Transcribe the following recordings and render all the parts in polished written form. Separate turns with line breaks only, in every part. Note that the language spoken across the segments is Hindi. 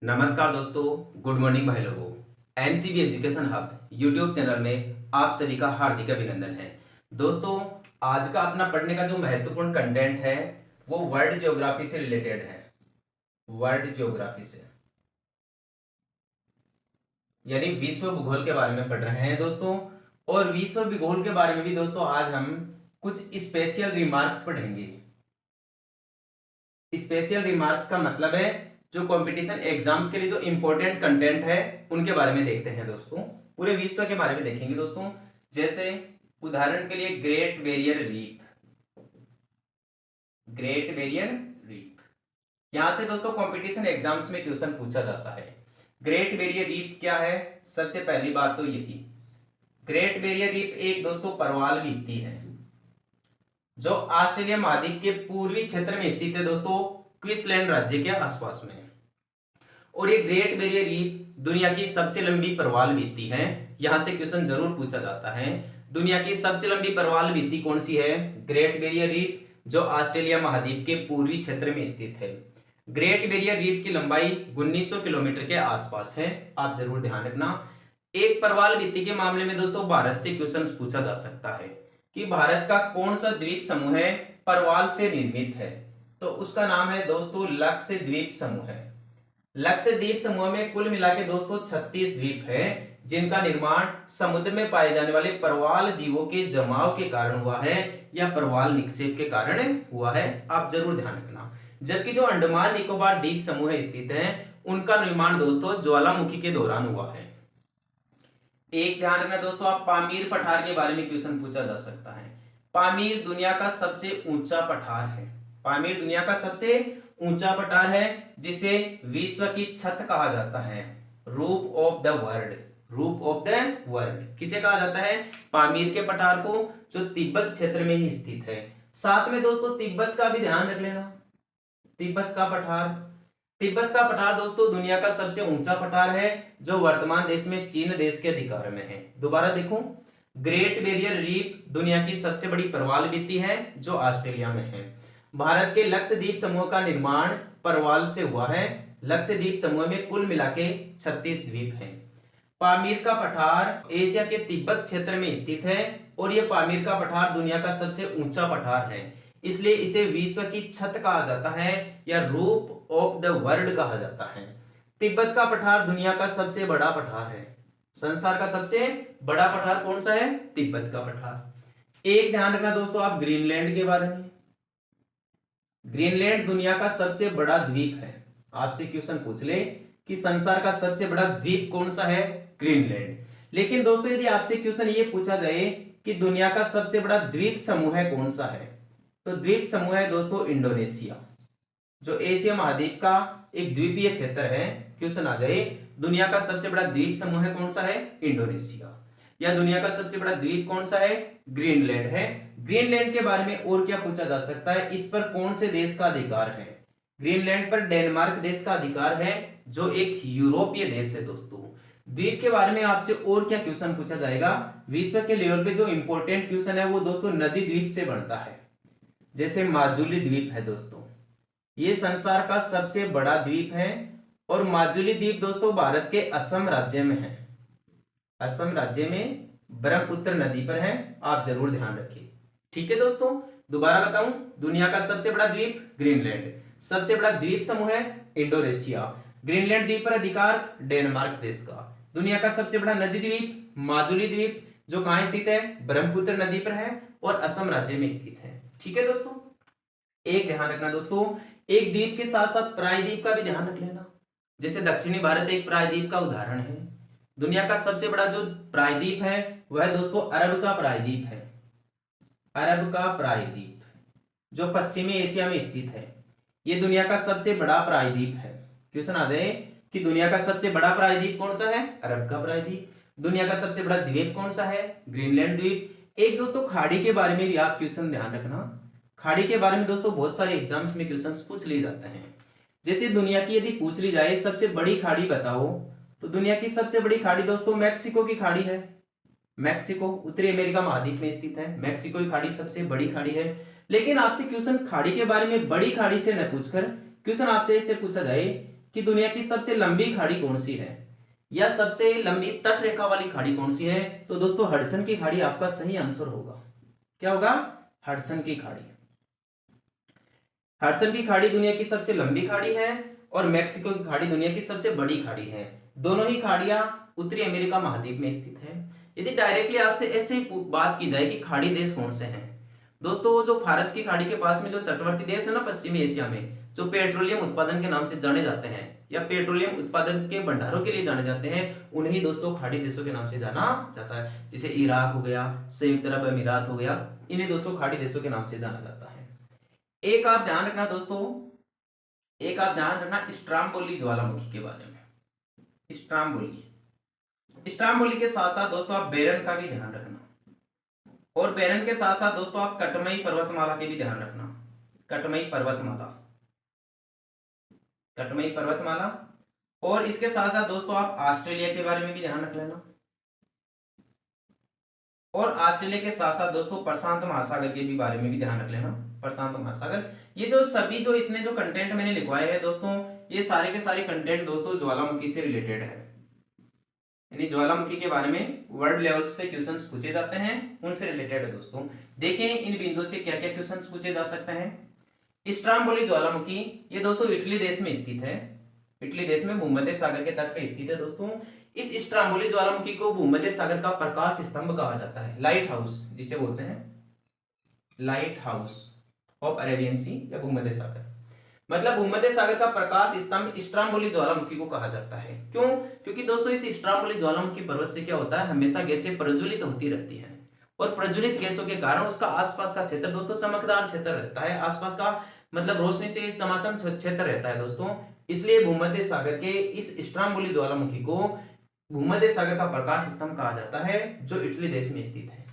नमस्कार दोस्तों, गुड मॉर्निंग भाई लोगों। NCB education hub YouTube channel में आप सभी का हार्दिक अभिनंदन है। दोस्तों, आज का अपना पढ़ने का जो महत्वपूर्ण कंटेंट है वो वर्ल्ड ज्योग्राफी से रिलेटेड है। वर्ल्ड ज्योग्राफी से यानी विश्व भूगोल के बारे में पढ़ रहे हैं दोस्तों। और विश्व भूगोल के बारे में भी दोस्तों आज हम कुछ स्पेशल रिमार्क्स पढ़ेंगे। स्पेशल रिमार्क्स का मतलब है जो कंपटीशन एग्जाम्स के लिए जो इंपॉर्टेंट कंटेंट है उनके बारे में देखते हैं दोस्तों। पूरे विश्व के बारे में देखेंगे दोस्तों। जैसे उदाहरण के लिए great barrier reef. Great barrier reef यहां से दोस्तों कंपटीशन एग्जाम्स में क्वेश्चन पूछा जाता है। ग्रेट बैरियर रीफ क्या है? सबसे पहली बात तो यही, ग्रेट बैरियर रीफ एक दोस्तों परवाल भित्ति है जो ऑस्ट्रेलिया महाद्वीप के पूर्वी क्षेत्र में स्थित है दोस्तों, क्वींसलैंड राज्य के आसपास में। और ये ग्रेट बैरियर रीफ दुनिया की सबसे लंबी परवाल भित्ति है। यहां से क्वेश्चन जरूर पूछा जाता है, दुनिया की सबसे लंबी परवाल भित्ति कौन सी है? ग्रेट बैरियर रीफ, जो ऑस्ट्रेलिया महाद्वीप के पूर्वी क्षेत्र में स्थित है। ग्रेट बैरियर रीफ की लंबाई 1900 किलोमीटर के आसपास है, आप जरूर ध्यान रखना। एक परवाल भित्ति के मामले में दोस्तों भारत से क्वेश्चन पूछा जा सकता है कि भारत का कौन सा द्वीप समूह है परवाल से निर्मित है, तो उसका नाम है दोस्तों लक्षद्वीप समूह है। लक्षद्वीप समूह में कुल मिला के दोस्तों 36 द्वीप है जिनका निर्माण समुद्र में पाए जाने वाले परवाल जीवों के जमाव के कारण हुआ है या परवाल निक्षेप के कारण हुआ है, आप जरूर ध्यान रखना। जबकि जो अंडमान निकोबार द्वीप समूह स्थित है उनका निर्माण दोस्तों ज्वालामुखी के दौरान हुआ है। एक ध्यान रखना दोस्तों, आप पामीर पठार के बारे में क्वेश्चन पूछा जा सकता है। पामीर दुनिया का सबसे ऊंचा पठार है। पामीर दुनिया का सबसे ऊंचा पठार है जिसे विश्व की छत कहा जाता है, roof of the world. Roof of the world किसे कहा जाता है? पामीर के पठार को, जो तिब्बत क्षेत्र में ही स्थित है। साथ में दोस्तों तिब्बत का भी ध्यान रख लेना। तिब्बत का पठार, तिब्बत का पठार दोस्तों दुनिया का सबसे ऊंचा पठार है जो वर्तमान देश में चीन देश के अधिकार में है। दोबारा देखो, ग्रेट बैरियर रीफ दुनिया की सबसे बड़ी परवाल भित्ति है जो ऑस्ट्रेलिया में है। भारत के लक्षद्वीप समूह का निर्माण परवाल से हुआ है। लक्षद्वीप समूह में कुल मिला के 36 द्वीप हैं। पामीर का पठार एशिया के तिब्बत क्षेत्र में स्थित है और यह पामीर का पठार दुनिया का सबसे ऊंचा पठार है, इसलिए इसे विश्व की छत कहा जाता है या रूफ ऑफ द वर्ल्ड कहा जाता है। तिब्बत का पठार दुनिया का सबसे बड़ा पठार है। संसार का सबसे बड़ा पठार कौन सा है? तिब्बत का पठार। एक ध्यान रखना दोस्तों आप ग्रीनलैंड के बारे में। ग्रीनलैंड दुनिया का सबसे बड़ा द्वीप है। आपसे क्वेश्चन पूछ ले कि संसार का सबसे बड़ा द्वीप कौन सा है? ग्रीनलैंड। लेकिन दोस्तों यदि आपसे क्वेश्चन ये पूछा जाए कि दुनिया का सबसे बड़ा द्वीप समूह है कौन सा है, तो द्वीप समूह है दोस्तों इंडोनेशिया, जो एशिया महाद्वीप का एक द्वीपीय क्षेत्र है। क्वेश्चन आ जाए दुनिया का सबसे बड़ा द्वीप समूह है कौन सा है? इंडोनेशिया। या दुनिया का सबसे बड़ा द्वीप कौन सा है? ग्रीनलैंड है। ग्रीनलैंड के बारे में और क्या पूछा जा सकता है? इस पर कौन से देश का अधिकार है? ग्रीनलैंड पर डेनमार्क देश का अधिकार है जो एक यूरोपीय देश है दोस्तों। द्वीप के बारे में आपसे और क्या क्वेश्चन पूछा जाएगा? विश्व के लेवल पे जो इंपॉर्टेंट क्वेश्चन है वो दोस्तों नदी द्वीप से बनता है। जैसे माजुली द्वीप है दोस्तों, ये संसार का सबसे बड़ा द्वीप है और माजुली द्वीप दोस्तों भारत के असम राज्य में है। असम राज्य में ब्रह्मपुत्र नदी पर है, आप जरूर ध्यान रखिए। ठीक है दोस्तों, दोबारा बताऊं, दुनिया का सबसे बड़ा द्वीप ग्रीनलैंड, सबसे बड़ा द्वीप समूह है इंडोनेशिया, ग्रीनलैंड द्वीप पर अधिकार डेनमार्क देश का, दुनिया का सबसे बड़ा नदी द्वीप माजुली द्वीप जो कहां स्थित है? ब्रह्मपुत्र नदी पर है और असम राज्य में स्थित है। ठीक है दोस्तों, एक ध्यान रखना दोस्तों, एक द्वीप के साथ साथ प्रायद्वीप का भी ध्यान रख लेना। जैसे दक्षिणी भारत एक प्रायद्वीप का उदाहरण है। दुनिया का सबसे बड़ा जो प्रायद्वीप है वह दोस्तों अरब का प्रायद्वीप है। अरब का प्रायद्वीप जो पश्चिमी एशिया में स्थित है, यह दुनिया का सबसे बड़ा प्रायद्वीप है। क्वेश्चन आ जाए कि दुनिया का सबसे बड़ा प्रायद्वीप कौन सा है? अरब का प्रायद्वीप। दुनिया का सबसे बड़ा द्वीप कौन सा है? ग्रीनलैंड द्वीप। एक दोस्तों खाड़ी के बारे में भी आप क्वेश्चन ध्यान रखना। खाड़ी के बारे में दोस्तों बहुत सारे एग्जाम्स में क्वेश्चंस पूछ लिए जाते हैं। जैसे दुनिया की यदि पूछ ली जाए सबसे बड़ी खाड़ी बताओ, तो दुनिया की सबसे बड़ी खाड़ी दोस्तों मैक्सिको की खाड़ी है। मैक्सिको उत्तरी अमेरिका महाद्वीप में स्थित है। मैक्सिको की खाड़ी सबसे बड़ी खाड़ी है। लेकिन आपसे क्वेश्चन खाड़ी के बारे में बड़ी खाड़ी से न पूछकर क्वेश्चन आपसे इससे पूछा जाए कि दुनिया की सबसे लंबी खाड़ी कौन सी है या सबसे लंबी तट रेखा वाली खाड़ी कौन सी है, तो दोस्तों हडसन की खाड़ी आपका सही आंसर होगा। क्या होगा? हडसन की खाड़ी। हडसन की खाड़ी दुनिया की सबसे लंबी खाड़ी है और मैक्सिको की खाड़ी दुनिया की सबसे बड़ी खाड़ी है। दोनों ही खाड़ियां उत्तरी अमेरिका महाद्वीप में स्थित है। यदि डायरेक्टली आपसे ऐसे ही बात की जाए कि खाड़ी देश कौन से हैं, दोस्तों जो फारस की खाड़ी के पास में जो तटवर्ती देश है ना पश्चिमी एशिया में, जो पेट्रोलियम उत्पादन के नाम से जाने जाते हैं या पेट्रोलियम उत्पादन के भंडारों के लिए जाने जाते हैं, उन्हीं दोस्तों खाड़ी देशों के नाम से जाना जाता है। जैसे इराक हो गया, संयुक्त अरब अमीरात हो गया, इन्हें दोस्तों खाड़ी देशों के नाम से जाना जाता है। एक आप ध्यान रखना दोस्तों, एक आप ध्यान रखना स्ट्राम्बोली ज्वालामुखी के बारे में। स्ट्राम्बोली के साथ साथ दोस्तों आप बेरन का भी ध्यान रखना, और बेरन के साथ साथ दोस्तों आप कटमई पर्वतमाला के भी ध्यान रखना। कटमई पर्वतमाला, और इसके साथ साथ दोस्तों आप ऑस्ट्रेलिया के बारे में भी ध्यान रख लेना, और ऑस्ट्रेलिया के साथ साथ दोस्तों प्रशांत महासागर के भी बारे में भी ध्यान रख लेना। प्रशांत महासागर, ये जो सभी जो इतने जो कंटेंट मैंने लिखवाए हैं दोस्तों, ये सारे के सारे कंटेंट दोस्तों ज्वालामुखी से रिलेटेड है। यानी ज्वालामुखी के बारे में वर्ल्ड लेवल्स पे क्वेश्चंस पूछे जाते हैं, उनसे रिलेटेड है दोस्तों। देखें इन बिंदुओं से क्या क्या क्वेश्चंस पूछे जा सकते हैं। स्ट्राम्बोली ज्वालामुखी ये दोस्तों इटली देश में स्थित है। इटली देश में भूमध्य सागर के तट पर स्थित है दोस्तों। इस स्ट्राम्बोली ज्वालामुखी को भूमध्य सागर का प्रकाश स्तंभ कहा जाता है, लाइट हाउस जिसे बोलते हैं, लाइट हाउस ऑफ अरेबियन सी या भूमध्य सागर। मतलब भूमध्य सागर का प्रकाश स्तंभ स्ट्राम्बोली ज्वालामुखी को कहा जाता है। क्यों? क्योंकि दोस्तों इस स्ट्राम्बोली ज्वालामुखी पर्वत से क्या होता है, हमेशा गैसें प्रज्वलित होती रहती हैं, और प्रज्वलित गैसों के कारण उसका आसपास का क्षेत्र दोस्तों चमकदार क्षेत्र रहता है, आसपास का मतलब रोशनी से चमाचम क्षेत्र रहता है दोस्तों। इसलिए भूमध्य सागर के इस स्ट्राम्बोली ज्वालामुखी को भूमध्य सागर का प्रकाश स्तंभ कहा जाता है, जो इटली देश में स्थित है।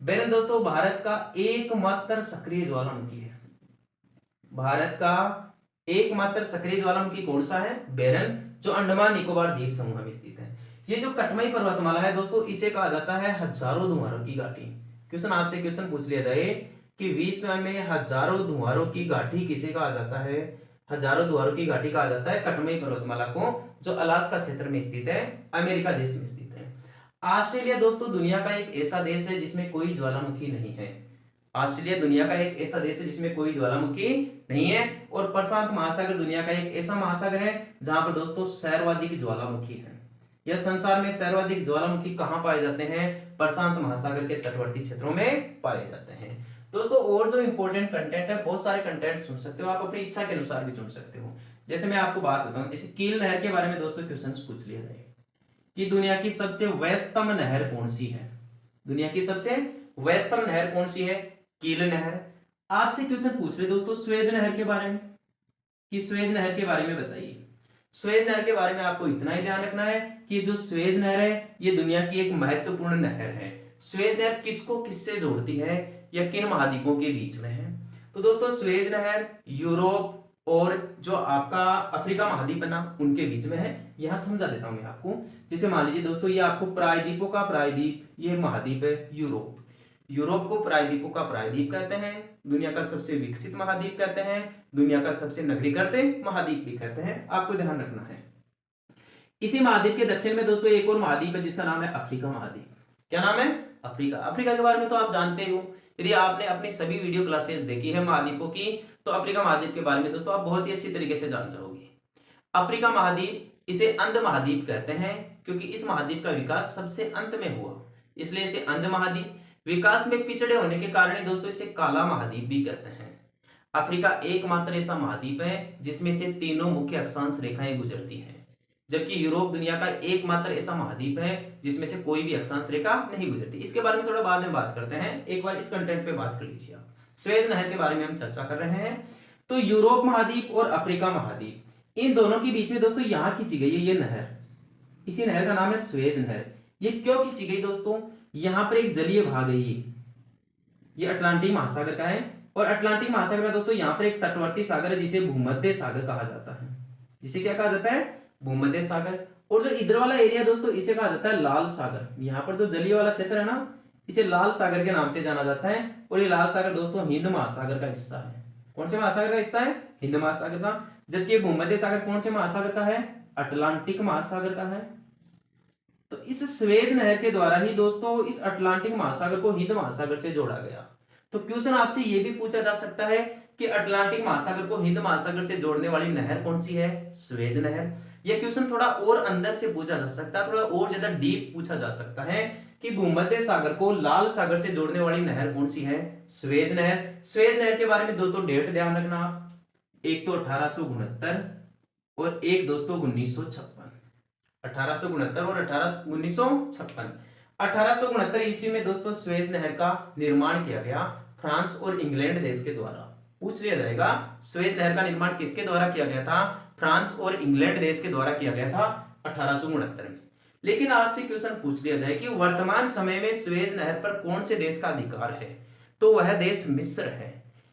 बेरन दोस्तों भारत का एकमात्र सक्रिय ज्वालामुखी है। भारत का एकमात्र सक्रिय ज्वालामुखी कौन सा है? बेरन, जो अंडमान निकोबार द्वीप समूह में स्थित है। ये जो कटमई पर्वतमाला है दोस्तों, इसे कहा जाता है हजारों धुआरों की घाटी। क्वेश्चन आपसे क्वेश्चन पूछ लिया जाए कि विश्व में हजारों धुआरों की घाटी किसे कहा जाता है? हजारों धुआरों की घाटी कहा जाता है कटमई पर्वतमाला को, जो अलास्का क्षेत्र में स्थित है, अमेरिका देश में स्थित है। ऑस्ट्रेलिया दोस्तों दुनिया का एक ऐसा देश है जिसमें कोई ज्वालामुखी नहीं है। ऑस्ट्रेलिया दुनिया का एक ऐसा देश है जिसमें कोई ज्वालामुखी नहीं है। और प्रशांत महासागर दुनिया का एक ऐसा महासागर है जहां पर दोस्तों सर्वाधिक ज्वालामुखी है। यह संसार में सर्वाधिक ज्वालामुखी कहां पाए जाते हैं? प्रशांत महासागर के तटवर्ती क्षेत्रों में पाए जाते हैं दोस्तों। और जो इंपॉर्टेंट कंटेंट है, बहुत सारे कंटेंट चुन सकते हो आप, अपनी इच्छा के अनुसार भी चुन सकते हो। जैसे मैं आपको बात बताऊं, जैसे कील नहर के बारे में दोस्तों क्वेश्चन पूछ लिया जाए कि दुनिया की सबसे व्यस्तम नहर कौन सी है? दुनिया की सबसे व्यस्तम नहर कौन सी है? कील नहर। आपसे क्वेश्चन पूछ रहे दोस्तों स्वेज नहर के बारे में, कि स्वेज नहर के बारे में बताइए। स्वेज नहर के बारे में आपको इतना ही ध्यान रखना है कि जो स्वेज नहर है ये दुनिया की एक महत्वपूर्ण नहर है। स्वेज नहर किसको किससे जोड़ती है या किन महाद्वीपों के बीच में है? तो दोस्तों स्वेज नहर यूरोप और जो आपका अफ्रीका महाद्वीप है ना, उनके बीच में है। यहां समझा देता हूं मैं आपको। जैसे मान लीजिए दोस्तों ये आपको प्रायद्वीपों का प्रायद्वीप, ये महाद्वीप है यूरोप। यूरोप को प्रायद्वीपों का प्रायद्वीप कहते हैं, दुनिया का सबसे विकसित महाद्वीप कहते हैं, दुनिया का सबसे नगरीकृत महाद्वीप भी कहते हैं, आपको ध्यान रखना है। इसी महाद्वीप के दक्षिण में दोस्तों एक और महाद्वीप है जिसका नाम है अफ्रीका महाद्वीप। क्या नाम है? अफ्रीका। अफ्रीका के बारे में तो आप जानते हो, यदि आपने अपनी सभी वीडियो क्लासेस देखी है महाद्वीपों की, तो अफ्रीका महाद्वीप के बारे में दोस्तों आप बहुत ही अच्छी तरीके से जान जाओगे। अफ्रीका महाद्वीप इसे अंध महाद्वीप कहते हैं क्योंकि इस महाद्वीप का विकास सबसे अंत में हुआ, इसलिए इसे अंध महाद्वीप। विकास में पिछड़े होने के कारण दोस्तों इसे काला महाद्वीप भी कहते हैं। अफ्रीका एकमात्र ऐसा महाद्वीप है जिसमें से तीनों मुख्य अक्षांश रेखाएं गुजरती हैं, जबकि यूरोप दुनिया का एकमात्र ऐसा महाद्वीप है जिसमें से कोई भी अक्षांश रेखा नहीं गुजरती। इसके बारे में थोड़ा बाद में बात करते हैं, एक बार इस कंटेंट पे बात कर लीजिए आप। स्वेज नहर के बारे में हम चर्चा कर रहे हैं। तो यूरोप महाद्वीप और अफ्रीका महाद्वीप, इन दोनों के बीच में दोस्तों यहां खींची गई है ये नहर। इसी नहर का नाम है स्वेज नहर। ये क्यों खींची गई दोस्तों? यहां पर एक जलीय भाग है, ये अटलांटिक महासागर का है, और अटलांटिक महासागर का दोस्तों यहां पर एक तटवर्ती सागर है जिसे भूमध्य सागर कहा जाता है। जिसे क्या कहा जाता है? भूमध्य सागर। और जो इधर वाला एरिया दोस्तों इसे कहा जाता है लाल सागर। यहाँ पर जो जलीय वाला क्षेत्र है ना, इसे लाल सागर के नाम से जाना जाता है। और ये लाल सागर दोस्तों हिंद महासागर का हिस्सा है। कौन से महासागर का हिस्सा है? हिंद महासागर का। जबकि भूमध्य सागर कौन से महासागर का है? अटलांटिक महासागर का है। तो इस स्वेज नहर के द्वारा ही दोस्तों इस अटलांटिक महासागर को हिंद महासागर से जोड़ा गया। तो क्वेश्चन आपसे यह भी पूछा जा सकता है कि अटलांटिक महासागर को हिंद महासागर से जोड़ने वाली नहर कौन सी है? स्वेज नहर। यह क्वेश्चन थोड़ा और अंदर से पूछा जा सकता है, थोड़ा और ज्यादा डीप पूछा जा सकता है कि भूमध्य सागर को लाल सागर से जोड़ने वाली नहर कौन सी है? स्वेज नहर। स्वेज नहर के बारे में दोस्तों डेट ध्यान रखना आप, एक तो 1869 और एक दोस्तों 1956। 1869 और 1956। 1869 ईस्वी में दोस्तों स्वेज नहर का निर्माण किया गया फ्रांस और इंग्लैंड देश के द्वारा। पूछ लिया जाएगा स्वेज नहर का निर्माण किसके द्वारा किया गया था? फ्रांस और इंग्लैंड देश के द्वारा किया गया था 1869 में। लेकिन आपसे क्वेश्चन पूछ लिया जाए कि वर्तमान समय में स्वेज नहर पर कौन से देश का अधिकार है, तो वह देश मिस्र है।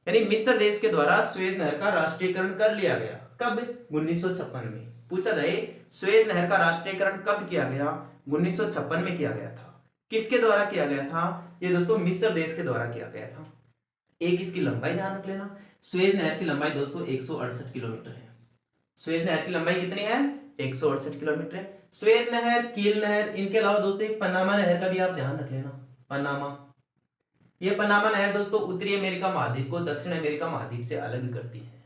यानी मिस्र देश के द्वारा स्वेज नहर का राष्ट्रीयकरण कर लिया गया। कब? 1956 में। पूछा जाए स्वेज नहर का राष्ट्रीयकरण कब किया गया? 1956 में किया गया था। किसके द्वारा किया गया था? ये दोस्तों मिस्र देश के द्वारा किया गया था। एक इसकी लंबाई ध्यान रख लेना, स्वेज नहर की लंबाई दोस्तों 168 किलोमीटर है। स्वेज नहर की लंबाई कितनी है? 168 किलोमीटर है। स्वेज नहर, कील नहर, इनके अलावा दोस्तों एक पनामा नहर का भी आप ध्यान रख लेना। पनामा, ये पनामा नहर दोस्तों उत्तरी अमेरिका महाद्वीप को दक्षिण अमेरिका महाद्वीप से अलग करती है।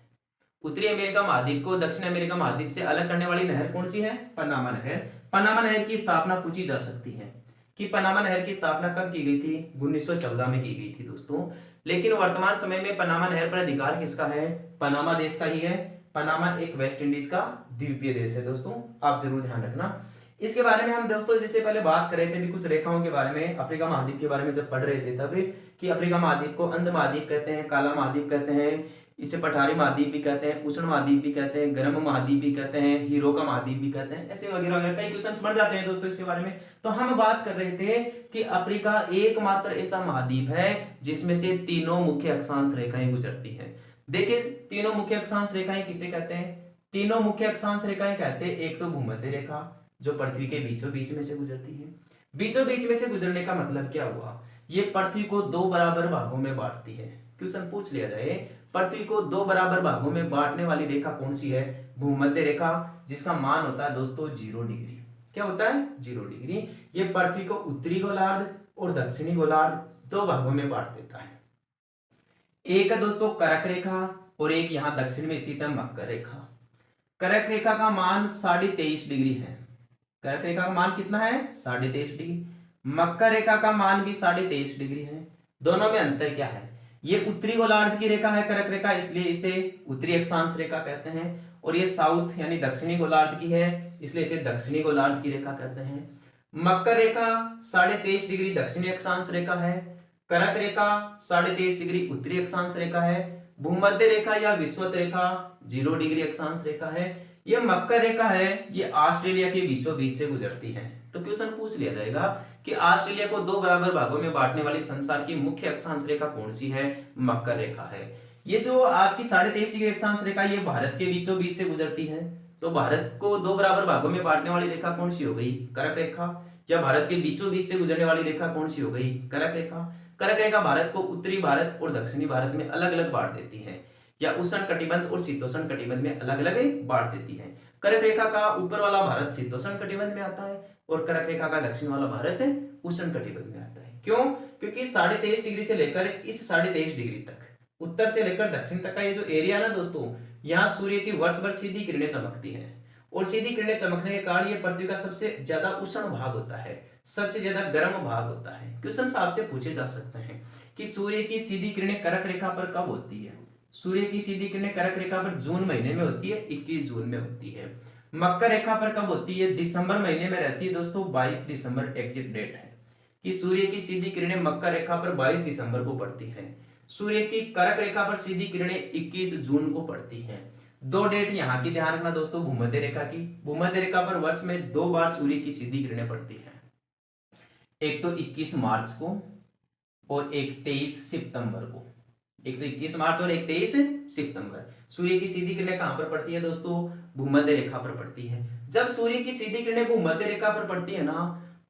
उत्तरी अमेरिका महाद्वीप को दक्षिण अमेरिका महाद्वीप से अलग करने वाली नहर कौन सी है? पनामा नहर। पनामा नहर की स्थापना पूछी जा सकती है कि पनामा नहर की स्थापना कब की गई थी? 1914 में की गई थी दोस्तों। लेकिन वर्तमान समय में पनामा नहर पर अधिकार किसका है? पनामा देश का ही है। पनामा एक वेस्ट इंडीज का द्वीपीय देश है दोस्तों, आप जरूर ध्यान रखना। इसके बारे में हम दोस्तों जैसे पहले बात कर रहे थे भी कुछ रेखाओं के बारे में, अफ्रीका महाद्वीप के बारे में जब पढ़ रहे थे तब कि अफ्रीका महाद्वीप को अंध महाद्वीप कहते हैं, काला महाद्वीप कहते हैं, इसे पठारी महाद्वीप भी कहते हैं, उष्ण महाद्वीप भी कहते हैं, गर्म महाद्वीप भी कहते हैं, हीरो का महाद्वीप भी कहते हैं, ऐसे वगैरह वगैरह कई क्वेश्चंस बन जाते हैं दोस्तों इसके बारे में। तो हम बात कर रहे थे कि अफ्रीका एकमात्र ऐसा महाद्वीप है जिसमें से तीनों मुख्य अक्षांश रेखाएं गुजरती हैं। देखिए तीनों मुख्य अक्षांश रेखाएं किसे कहते हैं? तीनों मुख्य अक्षांश रेखाएं कहते हैं, एक तो भूमध्य रेखा जो पृथ्वी के बीचों बीच में से गुजरती है। बीचों बीच में से गुजरने का मतलब क्या हुआ? ये पृथ्वी को दो बराबर भागों में बांटती है। क्वेश्चन पूछ लिया जाए पृथ्वी को दो बराबर भागों में बांटने वाली रेखा कौन सी है? भूमध्य रेखा, जिसका मान होता है दोस्तों 0 डिग्री। क्या होता है? 0 डिग्री। ये पृथ्वी को उत्तरी गोलार्ध और दक्षिणी गोलार्ध दो भागों में बांट देता है। एक है दोस्तों कर्क रेखा और एक यहां दक्षिण में स्थित है मकर रेखा। कर्क रेखा का मान 23.5 डिग्री है। कर्क रेखा का मान कितना है? 23.5 डिग्री। मकर रेखा का मान भी 23.5 डिग्री है। दोनों में अंतर क्या है? ये उत्तरी गोलार्ध की रेखा है कर्क रेखा, इसलिए इसे उत्तरी अक्षांश रेखा कहते हैं, और ये साउथ यानी दक्षिणी गोलार्ध की है, इसलिए इसे दक्षिणी गोलार्ध की रेखा कहते हैं। मकर रेखा 23.5 डिग्री दक्षिणी अक्षांश रेखा है, कर्क रेखा 23.5 डिग्री उत्तरी अक्षांश रेखा है, भूमध्य रेखा या विषुवत रेखा 0 डिग्री अक्षांश रेखा है। ये मकर रेखा है, ये ऑस्ट्रेलिया के बीचों बीच से गुजरती है। तो क्वेश्चन पूछ लिया जाएगा कि ऑस्ट्रेलिया को दो बराबर भागों में बांटने वाली संसार की मुख्य अक्षांश रेखा कौन सी है? मकर रेखा है। ये जो आपकी 23.5 डिग्री अक्षांश रेखा ये भारत के बीचों बीच से गुजरती है, तो भारत को दो बराबर भागों में बांटने वाली रेखा कौन सी हो गई? कर्क रेखा। या भारत के बीचों बीच से गुजरने वाली रेखा कौन सी हो गई? कर्क रेखा। कर्क रेखा भारत को उत्तरी भारत और दक्षिणी भारत में अलग अलग बांट देती है, या उष्ण कटिबंध और शीतोष्ण कटिबंध में अलग अलग बांट देती है। कर्क रेखा का ऊपर वाला भारत शीतोष्ण कटिबंध में आता है और कर्क रेखा का दक्षिण वाला भारत उष्ण कटिबंध में आता है। क्यों? क्योंकि 23.5 डिग्री से लेकर इस 23.5 डिग्री तक, उत्तर से लेकर दक्षिण तक का ये जो एरिया ना दोस्तों, यहाँ सूर्य की वर्ष भर सीधी किरणें चमकती हैं, और सीधी किरणें चमकने के कारण ये पृथ्वी का सबसे ज्यादा उष्ण भाग होता है, सबसे ज्यादा गर्म भाग होता है। क्वेश्चन आपसे पूछे जा सकते हैं कि सूर्य की सीधी किरणें कर्क रेखा पर कब होती है? सूर्य की सीधी किरणें कर्क रेखा पर जून महीने में होती है, 21 जून में होती है। मकर रेखा पर कब होती है? दिसंबर महीने में रहती है दोस्तों, 22 दिसंबर एग्जैक्ट डेट है कि सूर्य की सीधी किरणें मकर रेखा पर 22 दिसंबर को पड़ती हैं। सूर्य की कर्क रेखा पर सीधी किरणें 21 जून को पड़ती हैं। दो डेट यहाँ की ध्यान रखना दोस्तों, भूमध्य रेखा की। भूमध्य रेखा पर वर्ष में 2 बार सूर्य की सीधी किरणें पड़ती हैं, एक तो 21 मार्च को और एक 23 सितंबर को। एक तो 21 मार्च और एक 23 सितंबर। सूर्य की सीधी किरणें कहां पर पड़ती है दोस्तों? भूमध्य रेखा पर पड़ती है। जब सूर्य की सीधी किरणें भूमध्य रेखा पर पड़ती है ना,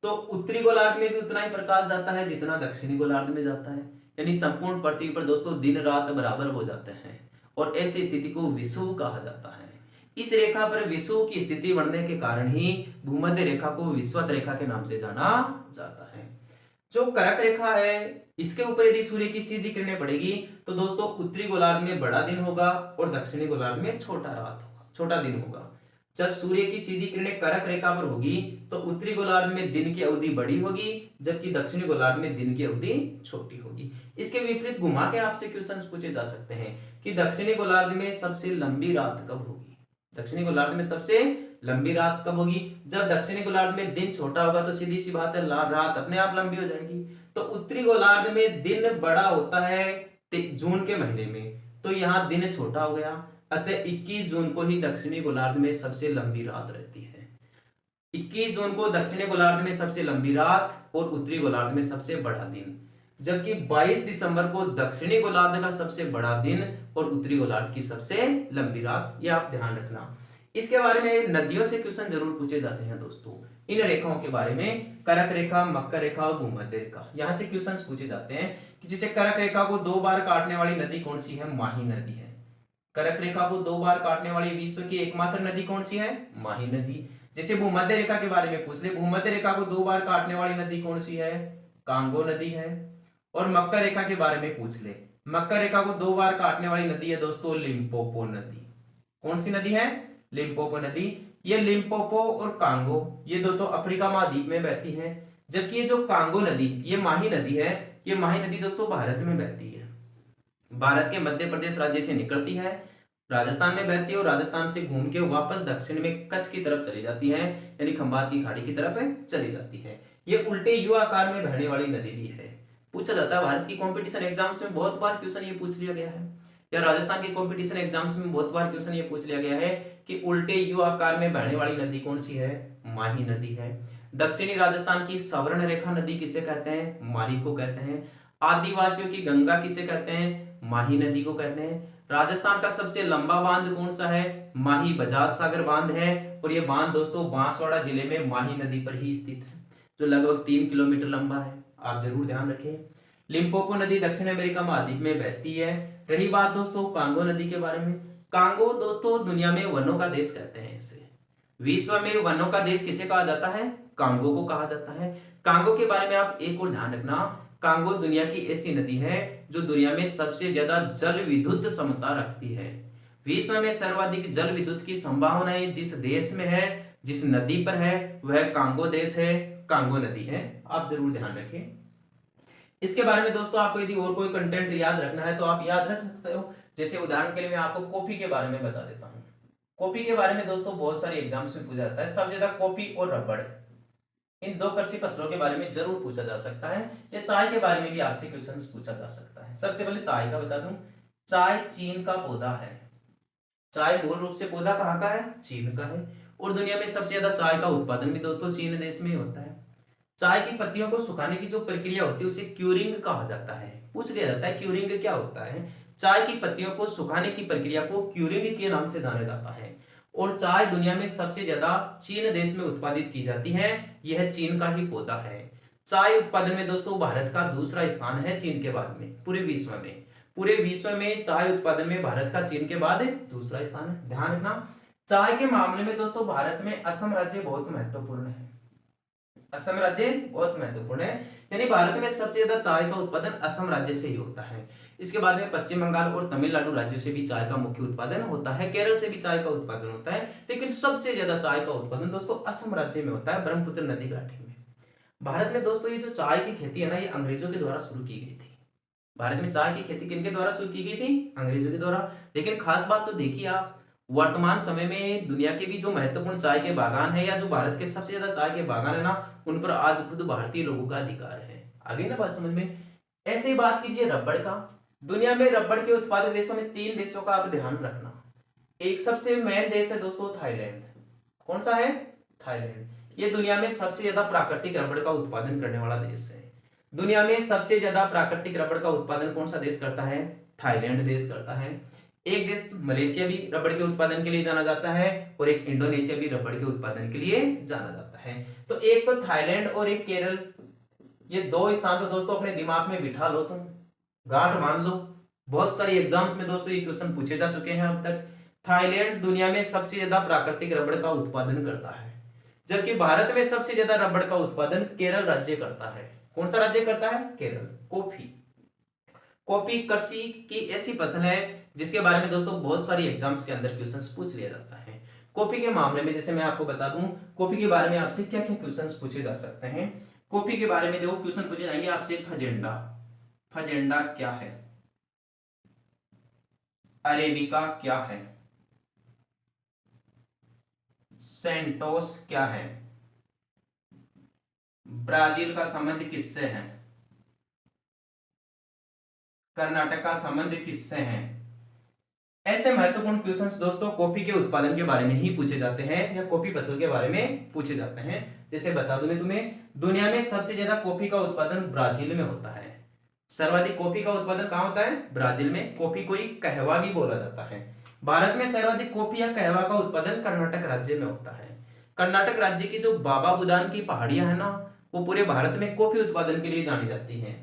तो उत्तरी गोलार्ध में भी उतना ही प्रकाश जाता है जितना दक्षिणी गोलार्ध में जाता है, यानी संपूर्ण पृथ्वी पर दोस्तों दिन रात बराबर हो जाते हैं, और ऐसी स्थिति को विषुव कहा जाता है। इस रेखा पर विषुव की स्थिति बनने के कारण ही भूमध्य रेखा को विषुवत रेखा के नाम से जाना जाता है। जो कर्क रेखा है, इसके ऊपर यदि सूर्य की सीधी किरणें पड़ेगी तो दोस्तों उत्तरी गोलार्ध में बड़ा दिन होगा और दक्षिणी गोलार्ध में छोटा रात होगा, छोटा दिन होगा। जब सूर्य की सीधी किरणें कर्क रेखा पर होगी तो उत्तरी गोलार्ध में दिन की अवधि बड़ी होगी, जबकि दक्षिणी गोलार्ध में दिन की अवधि छोटी होगी। इसके विपरीत घुमा के आपसे क्वेश्चंस पूछे जा सकते हैं कि दक्षिणी गोलार्ध में सबसे लंबी रात कब होगी। दक्षिणी गोलार्ध में सबसे लंबी रात कब होगी? जब दक्षिणी गोलार्ध में दिन छोटा होगा तो सीधी सी बात है रात अपने आप लंबी हो जाएगी। तो उत्तरी गोलार्ध में दिन बड़ा होता है जून के महीने में, तो यहाँ दिन छोटा हो गया, अतः 21 जून को ही दक्षिणी गोलार्ध में सबसे लंबी रात रहती है। 21 जून को दक्षिणी गोलार्ध में सबसे लंबी रात और उत्तरी गोलार्ध में सबसे बड़ा दिन, जबकि 22 दिसंबर को दक्षिणी गोलार्ध का सबसे बड़ा दिन और उत्तरी गोलार्ध की सबसे लंबी रात। ये आप ध्यान रखना। इसके बारे में नदियों से क्वेश्चन जरूर पूछे जाते हैं दोस्तों, इन रेखाओं के बारे में, कर्क रेखा, मकर रेखा और भूमध्य रेखा, यहां से क्वेश्चंस पूछे जाते हैं कि जैसे कर्क रेखा को 2 बार काटने वाली नदी कौन सी है? माही नदी है। कर्क रेखा को 2 बार काटने वाली विश्व की एकमात्र नदी कौन सी है? माही नदी। जैसे भूमध्य रेखा के बारे में पूछ ले, भूमध्य रेखा को 2 बार काटने वाली नदी कौन सी है? कांगो नदी है। और मकर रेखा के बारे में पूछ ले, मकर रेखा को 2 बार काटने वाली नदी है दोस्तों लिम्पोपो नदी। कौन सी नदी है? लिम्पोपो नदी। ये लिम्पोपो और कांगो ये दो तो अफ्रीका महाद्वीप में बहती हैं, जबकि ये जो कांगो नदी, ये माही नदी है, ये माही नदी दोस्तों भारत में बहती है। भारत के मध्य प्रदेश राज्य से निकलती है, राजस्थान में बहती है और राजस्थान से घूम के वापस दक्षिण में कच्छ की तरफ चली जाती है, यानी खंभात की खाड़ी की तरफ चली जाती है। ये उल्टे यू आकार में बहने वाली नदी भी है। पूछा जाता है भारत की कंपटीशन एग्जाम्स में बहुत बार क्वेश्चन ये पूछ लिया गया है, या राजस्थान के कंपटीशन एग्जाम्स में बहुत बार क्वेश्चन ये पूछ लिया गया है कि उल्टे यू आकार में बहने वाली नदी कौन सी है? माही नदी है। दक्षिणी राजस्थान की सवर्ण रेखा नदी किसे कहते हैं? माही को कहते हैं। आदिवासियों की गंगा किसे कहते हैं? माही नदी को कहते हैं। राजस्थान का सबसे लंबा बांध कौन सा है? माही बजाज सागर बांध है, और ये बांध दोस्तों बांसवाड़ा जिले में माही नदी पर ही स्थित है, जो लगभग 3 किलोमीटर लंबा है। आप जरूर ध्यान रखें। लिम्पोपो नदी दक्षिण अमेरिका महाद्वीप में बहती है। रही बात दोस्तों कांगो नदी के बारे में, कांगो दोस्तों दुनिया में वनों का देश कहते हैं इसे। विश्व में वनों का देश किसे कहा जाता है? कांगो को कहा जाता है। कांगो के बारे में आप एक और ध्यान रखना, कांगो दुनिया की ऐसी नदी है जो दुनिया में सबसे ज्यादा जल विद्युत क्षमता रखती है। विश्व में सर्वाधिक जल विद्युत की संभावनाएं जिस देश में है, जिस नदी पर है, वह कांगो देश है, कांगो नदी है। आप जरूर ध्यान रखें। इसके बारे में दोस्तों आपको यदि और कोई कंटेंट याद रखना है तो आप याद रख सकते हो। जैसे उदाहरण के लिए मैं आपको कॉफी के बारे में बता देता हूँ। कॉफी के बारे में दोस्तों बहुत सारे एग्जाम्स में पूछा जाता है। सबसे ज्यादा कॉफी और रबड़, इन 2 कृषि फसलों के बारे में जरूर पूछा जा सकता है, या चाय के बारे में भी आपसे क्वेश्चंस पूछा जा सकता है। सबसे पहले चाय का बता दूं, चाय चीन का पौधा है। चाय मूल रूप से पौधा कहाँ का है? चीन का है। और दुनिया में सबसे ज्यादा चाय का उत्पादन भी दोस्तों चीन देश में ही होता है। चाय की पत्तियों को सुखाने की जो प्रक्रिया होती है उसे क्यूरिंग कहा जाता है। पूछ लिया जाता है क्यूरिंग क्या होता है? चाय की पत्तियों को सुखाने की प्रक्रिया को क्यूरिंग के नाम से जाना जाता है। और चाय दुनिया में सबसे ज्यादा चीन देश में उत्पादित की जाती है, यह चीन का ही पौधा है। चाय उत्पादन में दोस्तों भारत का दूसरा स्थान है चीन के बाद में, पूरे विश्व में। पूरे विश्व में चाय उत्पादन में भारत का चीन के बाद दूसरा स्थान है। ध्यान रखना, चाय के मामले में दोस्तों भारत में असम राज्य बहुत महत्वपूर्ण है। असम राज्य बहुत महत्वपूर्ण है, यानी भारत में सबसे ज्यादा चाय का उत्पादन असम राज्य से ही होता है। इसके बाद में पश्चिम बंगाल और तमिलनाडु राज्यों से भी चाय का मुख्य उत्पादन होता है। केरल से भी चाय का उत्पादन होता है, लेकिन सबसे ज्यादा चाय का उत्पादन दोस्तों असम राज्य में होता है, ब्रह्मपुत्र नदी घाटी में। भारत में दोस्तों ये जो चाय की खेती है ना, ये अंग्रेजों के द्वारा शुरू की गई थी। भारत में चाय की खेती किनके द्वारा शुरू की गई थी? अंग्रेजों के द्वारा। लेकिन खास बात तो देखिए आप, वर्तमान समय में दुनिया के भी जो महत्वपूर्ण चाय के बागान है, या जो भारत के सबसे ज्यादा चाय के बागान है ना, उन पर आज खुद भारतीय लोगों का अधिकार है। आगे ना बात समझ में। ऐसे ही बात कीजिए रबड़ का। दुनिया में रबड़ के उत्पादक देशों में 3 देशों का आप ध्यान रखना। एक सबसे मेन देश है दोस्तों थाईलैंड। कौन सा है? थाईलैंड। ये दुनिया में सबसे ज्यादा प्राकृतिक रबड़ का उत्पादन करने वाला देश है। दुनिया में सबसे ज्यादा प्राकृतिक रबड़ का उत्पादन कौन सा देश करता है? थाईलैंड देश करता है। एक देश मलेशिया भी रबड़ के उत्पादन के लिए जाना जाता है, और एक इंडोनेशिया भी रबड़ के उत्पादन के लिए जाना जाता है। तो एक तो थाईलैंड और एक केरल, ये 2 स्थान तो दोस्तों अपने दिमाग में बिठा लो, तुम गांठ मान लो। बहुत सारी एग्जाम्स में दोस्तों ये क्वेश्चन पूछे जा चुके हैं अब तक। थाईलैंड दुनिया में सबसे ज्यादा प्राकृतिक रबड़ का उत्पादन करता है, जबकि भारत में सबसे ज्यादा रबड़ का उत्पादन केरल राज्य करता है। कौन सा राज्य करता है? केरल। कॉफी, कॉफी कृषि की ऐसी फसल है जिसके बारे में दोस्तों बहुत सारी एग्जाम्स के अंदर क्वेश्चंस पूछ लिया जाता है। कॉफी के मामले में जैसे मैं आपको बता दूं, कॉफी के बारे में आपसे क्या क्या क्वेश्चंस पूछे जा सकते हैं। कॉफी के बारे में देखो क्वेश्चन पूछे जाएंगे आपसे, फजेंडा, फजेंडा क्या है? अरेबिका क्या है? सेंटोस क्या है? ब्राजील का संबंध किससे है? कर्नाटक का संबंध किससे है? ऐसे महत्वपूर्ण क्वेश्चंस दोस्तों कॉफी के उत्पादन के बारे में ही पूछे जाते हैं या कॉफी फसल के बारे में पूछे जाते हैं। जैसे बता दूं मैं तुम्हें, दुनिया में सबसे ज्यादा कॉफी का उत्पादन ब्राजील में होता है। सर्वाधिक कॉफी का उत्पादन कहां होता है? ब्राजील में। कॉफी को ही कहवा भी बोला जाता है। भारत में सर्वाधिक कॉफी या कहवा का उत्पादन कर्नाटक राज्य में होता है। कर्नाटक राज्य की जो बाबा बुदान की पहाड़ियां है ना, वो पूरे भारत में कॉफी उत्पादन के लिए जानी जाती हैं।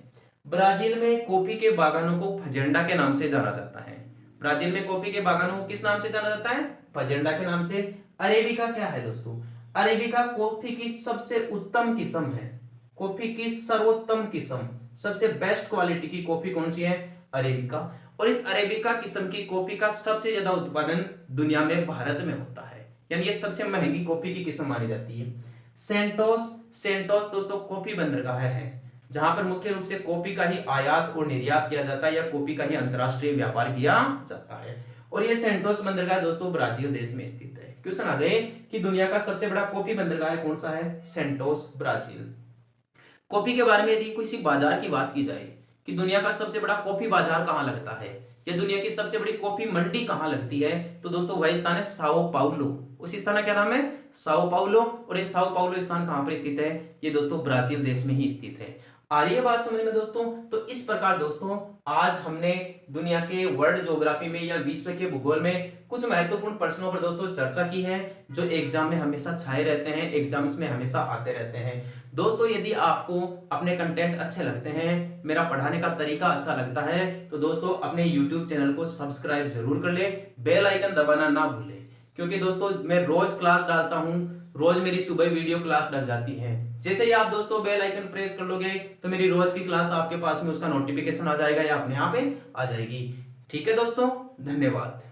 ब्राजील में कॉफी के बागानों को फजेंडा के नाम से जाना जाता है। ब्राजील में कॉफी के बागानों को किस नाम से जाना जाता है? फजेंडा के नाम से। अरेबिका क्या है दोस्तों? अरेबिका कॉफी की सबसे उत्तम किस्म है। कॉफी की सर्वोत्तम किस्म, सबसे बेस्ट क्वालिटी की कॉफी कौन सी है? अरेबिका। और इस अरेबिका किस्म की कॉफी का सबसे ज्यादा उत्पादन दुनिया में भारत में होता है, यानी ये सबसे महंगी कॉफी की किस्म मानी जाती है। सेंटोस, सेंटोस दोस्तों कॉफी बंदरगाह है जहां पर मुख्य रूप से कॉफी का ही आयात और निर्यात किया जाता है या कॉफी का ही अंतरराष्ट्रीय व्यापार किया जाता है। और ये सेंटोस बंदरगाह दोस्तों ब्राजील देश में स्थित है। क्वेश्चन आ जाए कि दुनिया का सबसे बड़ा कॉफी बंदरगाह कौन सा है? CentOS, Brazil. कॉफी के बारे में यदि किसी बाजार की बात की जाए कि दुनिया का सबसे बड़ा कॉफी बाजार कहां लगता है या दुनिया की सबसे बड़ी कॉफी मंडी कहां लगती है, तो दोस्तों वह स्थान है साओ पाउलो। उस स्थान का क्या नाम है? Sao Paulo. और ये साओ पाउलो स्थान कहां पर स्थित है? ये दोस्तों ब्राजील देश में ही स्थित है। आ रही है बात समझ में दोस्तों? तो इस प्रकार दोस्तों आज हमने दुनिया के वर्ल्ड ज्योग्राफी में या विश्व के भूगोल में कुछ महत्वपूर्ण प्रश्नों पर दोस्तों चर्चा की है जो एग्जाम में हमेशा छाए रहते हैं, एग्जाम्स में हमेशा आते रहते हैं। दोस्तों यदि आपको अपने कंटेंट अच्छे लगते हैं, मेरा पढ़ाने का तरीका अच्छा लगता है, तो दोस्तों अपने YouTube चैनल को सब्सक्राइब जरूर कर ले, बेल आइकन दबाना ना भूले, क्योंकि दोस्तों मैं रोज क्लास डालता हूं, रोज मेरी सुबह वीडियो क्लास डल जाती है। जैसे ही आप दोस्तों बेल आइकन प्रेस कर लोगे तो मेरी रोज की क्लास आपके पास में उसका नोटिफिकेशन आ जाएगा या अपने आप आ जाएगी। ठीक है दोस्तों, धन्यवाद।